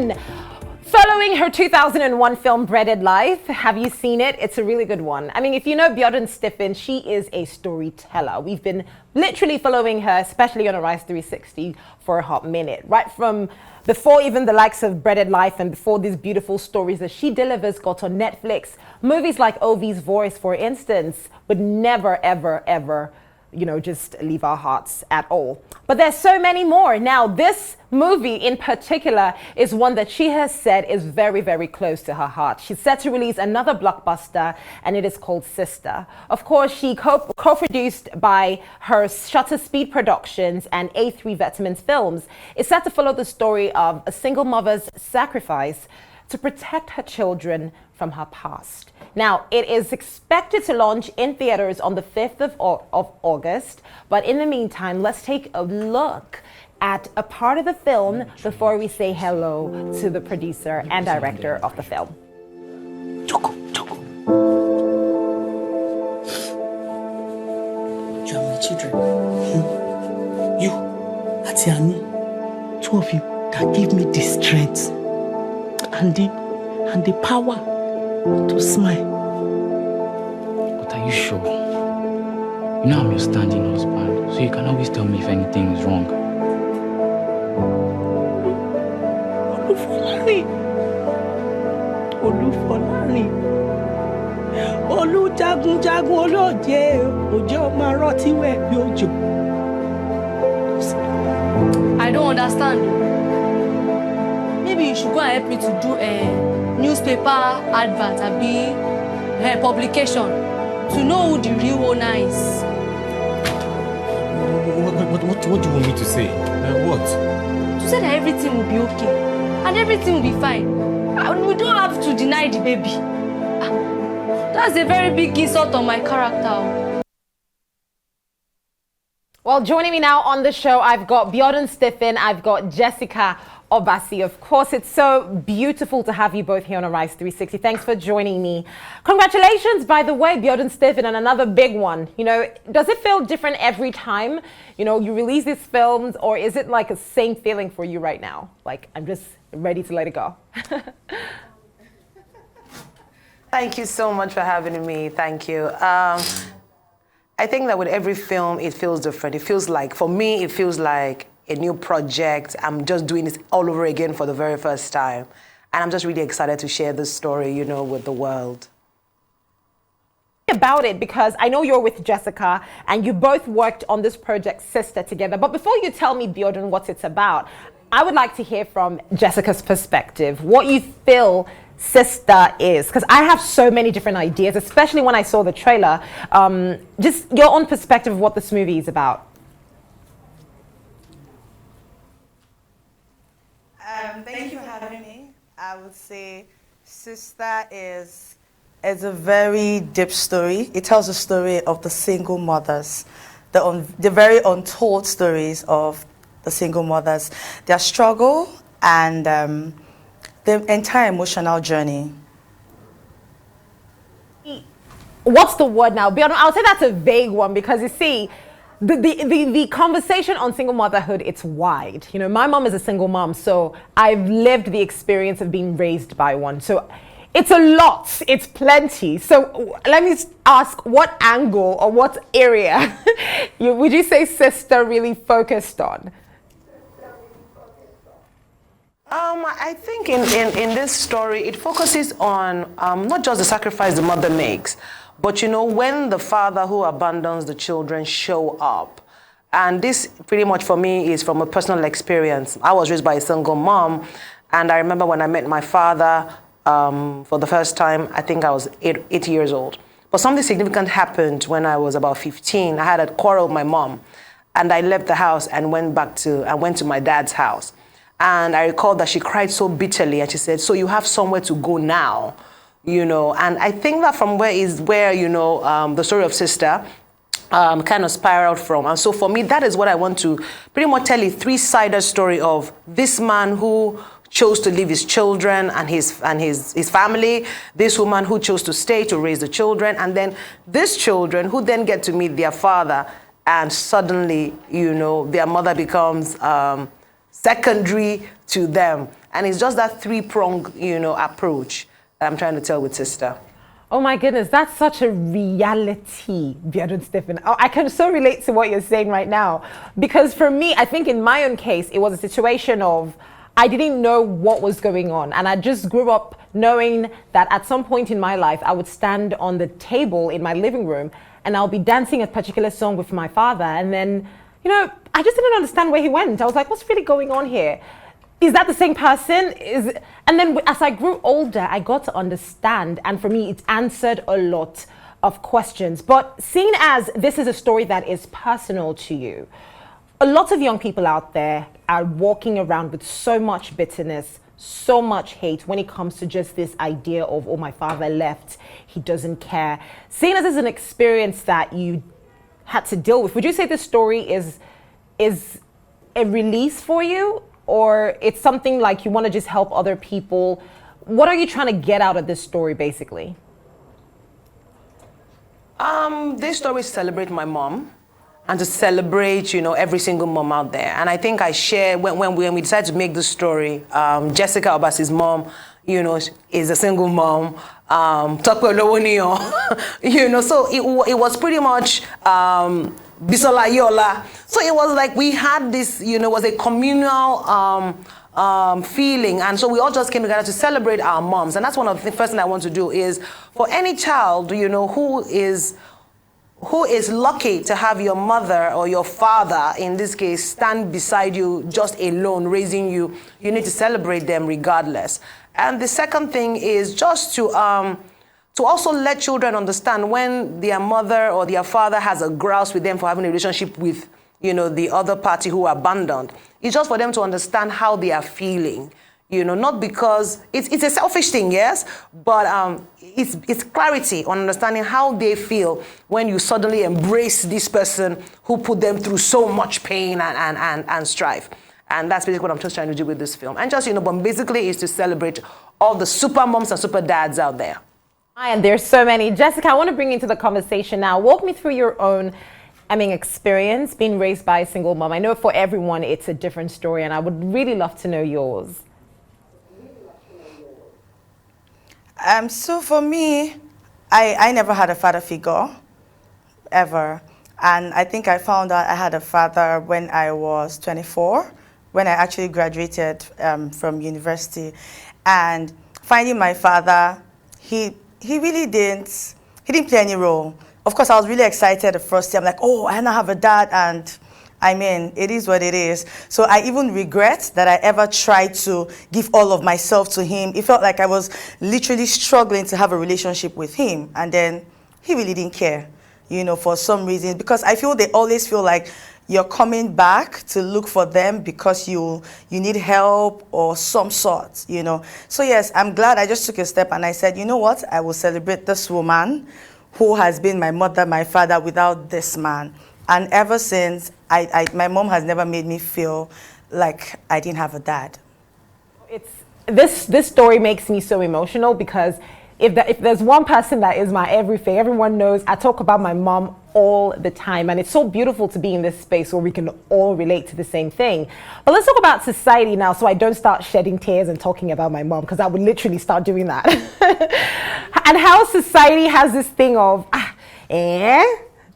Stephen. Following her 2001 film Breaded Life, have you seen it? It's a really good one. I mean, if you know Biodun Stephen, she is a storyteller. We've been literally following her, especially on Arise 360, for a hot minute. Right from before even the likes of Breaded Life and before these beautiful stories that she delivers got on Netflix. Movies like Ovi's Voice, for instance, would never, ever, ever, just leave our hearts at all. But there's so many more. Now, this movie in particular is one that she has said is very, very close to her heart. She's set to release another blockbuster, and it is called Sista. Of course, she co-produced by her Shutter Speed Productions and A3 Veterans Films. It's set to follow the story of a single mother's sacrifice to protect her children from her past. Now, it is expected to launch in theaters on the 5th of August, but in the meantime, let's take a look at a part of the film before we say hello to the producer and director of the film. Choco. You are my children. You, Atiani, two of you that give me the strength and the power to smile. But are you sure? You know I'm your standing husband, so you can always tell me if anything is wrong. Olúfọlárin. Olújagunjagun olóòjé òjò máa rọ́tí wẹ̀ bí òjò. I don't understand. Maybe you should go and help me to do a newspaper advert, a publication, to know who the real owner is. What do you want me to say? What? To say that everything will be okay and everything will be fine. And we don't have to deny the baby. That's a very big insult on my character. Well, joining me now on the show, I've got Biodun Stephen, I've got Jessica Obasi. Of course, it's so beautiful to have you both here on Arise 360. Thanks for joining me. Congratulations, by the way, Biodun Stephen, and another big one. Does it feel different every time, you release these films, or is it like a same feeling for you right now? Like, I'm just ready to let it go. Thank you so much for having me. Thank you. I think that with every film, it feels different. It feels like, for me, it feels like a new project. I'm just doing this all over again for the very first time. And I'm just really excited to share this story, with the world. About it, because I know you're with Jessica and you both worked on this project Sista together. But before you tell me, Biodun, what it's about, I would like to hear from Jessica's perspective, what you feel Sista is, because I have so many different ideas, especially when I saw the trailer. Just your own perspective of what this movie is about. Thank you for having me. I would say Sista is a very deep story. It tells the story of the single mothers, the very untold stories of the single mothers, their struggle and the entire emotional journey. What's the word now? I'll say that's a vague one, because you see, the conversation on single motherhood, it's wide. My mom is a single mom, so I've lived the experience of being raised by one. So it's a lot, it's plenty. So let me ask, what angle or what area would you say Sista really focused on? I think in this story, it focuses on not just the sacrifice the mother makes, but when the father who abandons the children show up. And this pretty much for me is from a personal experience. I was raised by a single mom, and I remember when I met my father for the first time, I think I was 8 years old. But something significant happened when I was about 15. I had a quarrel with my mom, and I left the house and went to my dad's house. And I recall that she cried so bitterly, and she said, "So you have somewhere to go now," And I think that from where the story of Sista kind of spiraled from. And so for me, that is what I want to pretty much tell a three-sided story of this man who chose to leave his children and his family, this woman who chose to stay to raise the children, and then these children who then get to meet their father, and suddenly, their mother becomes secondary to them. And it's just that three-pronged, approach that I'm trying to tell with Sista. Oh my goodness, that's such a reality, Biodun Stephen. Oh, I can so relate to what you're saying right now. Because for me, I think in my own case, it was a situation of I didn't know what was going on. And I just grew up knowing that at some point in my life, I would stand on the table in my living room and I'll be dancing a particular song with my father. And then, I just didn't understand where he went. I was like, what's really going on here? Is that the same person? And then as I grew older, I got to understand. And for me, it answered a lot of questions. But seeing as this is a story that is personal to you, a lot of young people out there are walking around with so much bitterness, so much hate when it comes to just this idea of, oh, my father left, he doesn't care. Seeing as it's an experience that you had to deal with, would you say this story is a release for you? Or it's something like you want to just help other people? What are you trying to get out of this story, basically? This story celebrates my mom and to celebrate, every single mom out there. And I think I share, when we decided to make this story, Jessica Obasi's mom, is a single mom. So it was pretty much Bisola Yola. So it was like we had this, was a communal feeling. And so we all just came together to celebrate our moms. And that's one of the first things I want to do is for any child, who is lucky to have your mother or your father, in this case, stand beside you just alone, raising you, you need to celebrate them regardless. And the second thing is just to also let children understand when their mother or their father has a grouse with them for having a relationship with, the other party who abandoned. It's just for them to understand how they are feeling. Not because it's a selfish thing, yes, but it's clarity on understanding how they feel when you suddenly embrace this person who put them through so much pain and strife. And that's basically what I'm just trying to do with this film. And just, but basically is to celebrate all the super moms and super dads out there. And there's so many. Jessica, I want to bring you into the conversation now. Walk me through your own experience being raised by a single mom. I know for everyone it's a different story, and I would really love to know yours. So for me, I never had a father figure, ever. And I think I found out I had a father when I was 24, when I actually graduated from university. And finding my father, he really didn't play any role. Of course, I was really excited the first day. I'm like, oh, I now have a dad, and it is what it is. So I even regret that I ever tried to give all of myself to him. It felt like I was literally struggling to have a relationship with him. And then he really didn't care, for some reason. Because I feel they always feel like you're coming back to look for them because you need help or some sort, So yes, I'm glad I just took a step and I said, you know what? I will celebrate this woman who has been my mother, my father without this man. And ever since, my mom has never made me feel like I didn't have a dad. This story makes me so emotional because if there's one person that is my everything, everyone knows I talk about my mom all the time. And it's so beautiful to be in this space where we can all relate to the same thing. But let's talk about society now so I don't start shedding tears and talking about my mom, because I would literally start doing that. And how society has this thing of,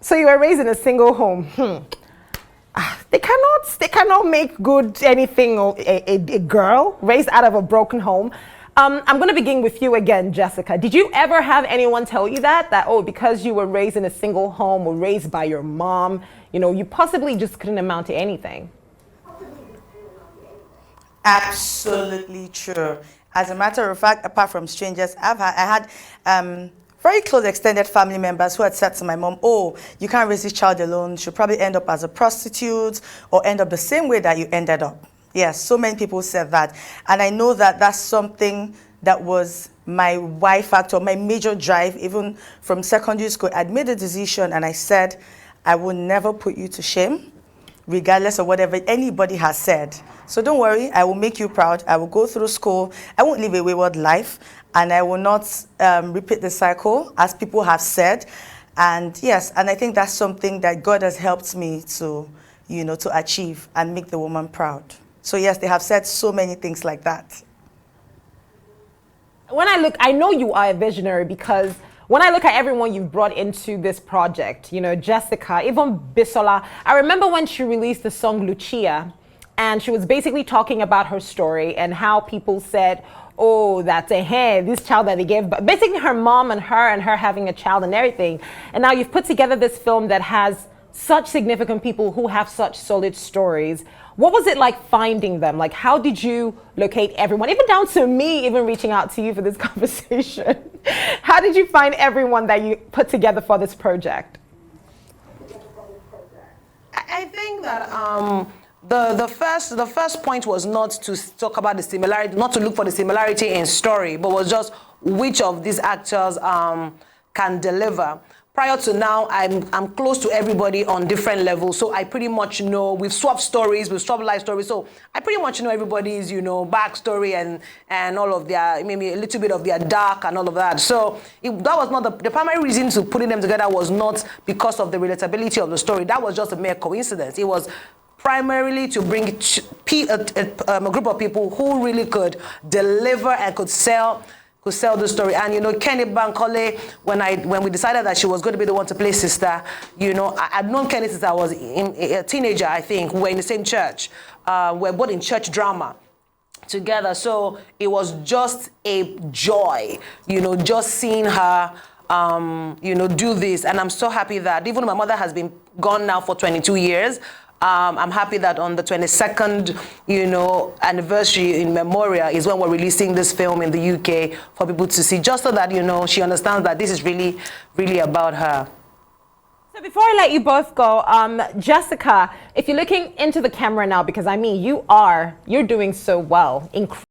so you were raised in a single home. They cannot make good anything of a girl raised out of a broken home. I'm going to begin with you again, Jessica. Did you ever have anyone tell you that, because you were raised in a single home or raised by your mom, you possibly just couldn't amount to anything? Absolutely true. As a matter of fact, apart from strangers, I had very close extended family members who had said to my mom, oh, you can't raise this child alone. She'll probably end up as a prostitute or end up the same way that you ended up. Yes, so many people said that. And I know that that's something that was my why factor, my major drive, even from secondary school. I'd made a decision and I said, I will never put you to shame, regardless of whatever anybody has said. So don't worry, I will make you proud. I will go through school. I won't live a wayward life. And I will not repeat the cycle, as people have said. And yes, and I think that's something that God has helped me to, to achieve and make the woman proud. So yes, they have said so many things like that. When I look, I know you are a visionary because when I look at everyone you've brought into this project, you know, Jessica, even Bisola, I remember when she released the song Lucia, and she was basically talking about her story and how people said, oh, that's a hey, this child that they gave, but basically her mom and her having a child and everything. And now you've put together this film that has such significant people who have such solid stories. What was it like finding them? Like, how did you locate everyone? Even down to me, even reaching out to you for this conversation. How did you find everyone that you put together for this project? I think that the first point was not to talk about the similarity, not to look for the similarity in story, but was just which of these actors can deliver. Prior to now, I'm close to everybody on different levels, so I pretty much know. We've swapped stories, we've swapped life stories, so I pretty much know everybody's, you know, backstory and all of their, maybe a little bit of their dark and all of that. So that was not the primary reason to putting them together was not because of the relatability of the story. That was just a mere coincidence. It was primarily to bring a group of people who really could deliver and could sell the story. And you know, Kenny Bankole, when we decided that she was going to be the one to play Sista, you know, I'd known Kenny since I was a teenager, I think. We were in the same church. We're both in church drama together. So it was just a joy, you know, just seeing her you know, do this. And I'm so happy that even though my mother has been gone now for 22 years, I'm happy that on the 22nd, you know, anniversary in Memorial is when we're releasing this film in the UK for people to see, just so that, you know, she understands that this is really, really about her. So before I let you both go, Jessica, if you're looking into the camera now, because I mean, you're doing so well, incredible.